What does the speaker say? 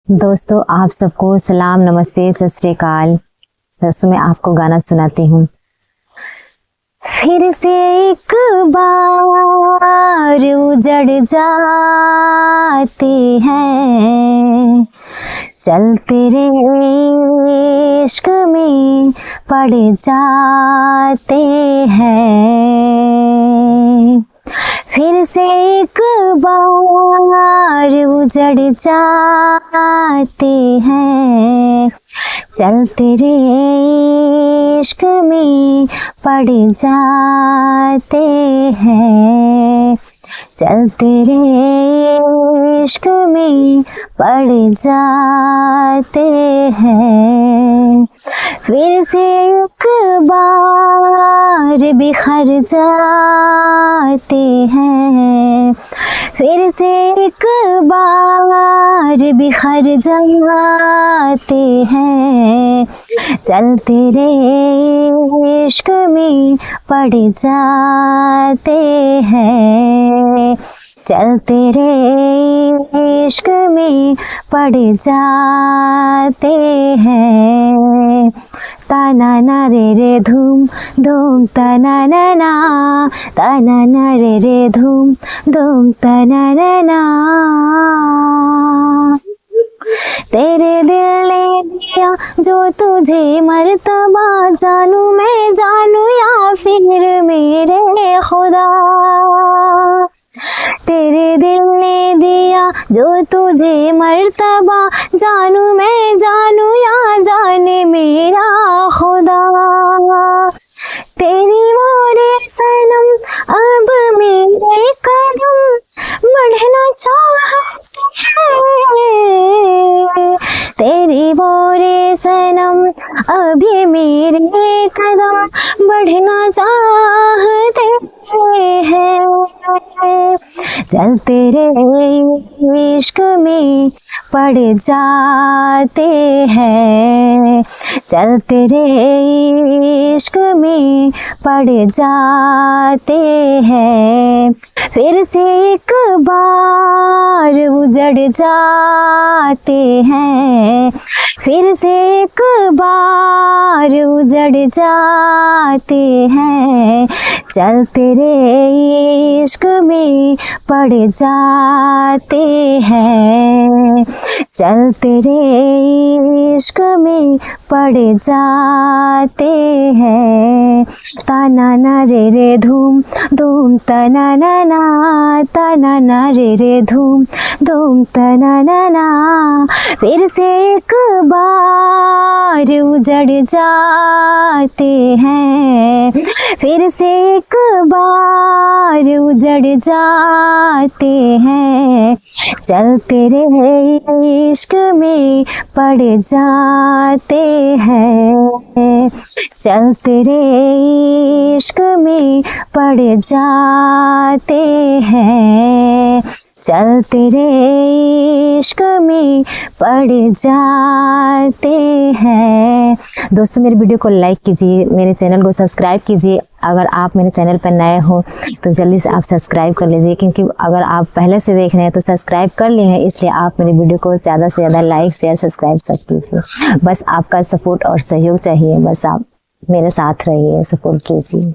दोस्तों, आप सबको सलाम, नमस्ते, सत श्री अकाल। दोस्तों, मैं आपको गाना सुनाती हूँ। फिर से एक बार उजड़ जाते हैं, चल तेरे इश्क में पड़ जाते हैं। फिर से एक बार उजड़ जाते हैं, चल तेरे इश्क में पड़ जाते हैं, चल तेरे इश्क में पड़ जाते हैं। फिर से एक बार बिखर जाते हैं, फिर से एक बार बिखर जाते हैं, चल तेरे इश्क में पड़ जाते हैं, चल तेरे इश्क में पड़ जाते हैं। तना ना रे धूम धूम तना ना, तना ना रे धूम धूम तना ना। तेरे दिल ने दिया जो तुझे मर्तबा, जानू मैं जानू या फिर मेरे खुदा। तेरे दिल ने दिया जो तुझे मर्तबा, जानू मैं जानू या जाने मेरा खुदा। तेरी मोरे सनम अब मेरे कदम बढ़ना चाहते हैं, तेरी मोरे सनम अब ये मेरे कदम बढ़ना चाहते हैं। चल तेरे इश्क में पड़ जाते हैं, चल तेरे इश्क में पड़ जाते हैं। फिर से एक बार उजड़ जाते हैं, फिर से एक बार उजड़ जाते हैं, चल तेरे इश्क में पड़ जाते हैं, चल तेरे इश्क में पड़ जाते हैं। तना ना रे धूम धूम तना ना, तना ना रे धूम धूम तना ना। फिर से एक बार उजड़ जाते हैं, फिर से एक बार उजड़ जाते हैं, चल तेरे इश्क में पड़ जाते हैं, चल तेरे इश्क में पड़ जाते हैं, चल तेरे इश्क में पड़ जाते हैं। दोस्तों, मेरे वीडियो को लाइक कीजिए, मेरे चैनल को सब्सक्राइब कीजिए। अगर आप मेरे चैनल पर नए हो तो जल्दी से आप सब्सक्राइब कर लीजिए, क्योंकि अगर आप पहले से देख रहे हैं तो सब्सक्राइब कर लिए हैं, इसलिए आप मेरे वीडियो को ज़्यादा से ज़्यादा लाइक शेयर सब्सक्राइब सब कीजिए। बस आपका सपोर्ट और सहयोग चाहिए, बस आप मेरे साथ रहिए, सपोर्ट कीजिए।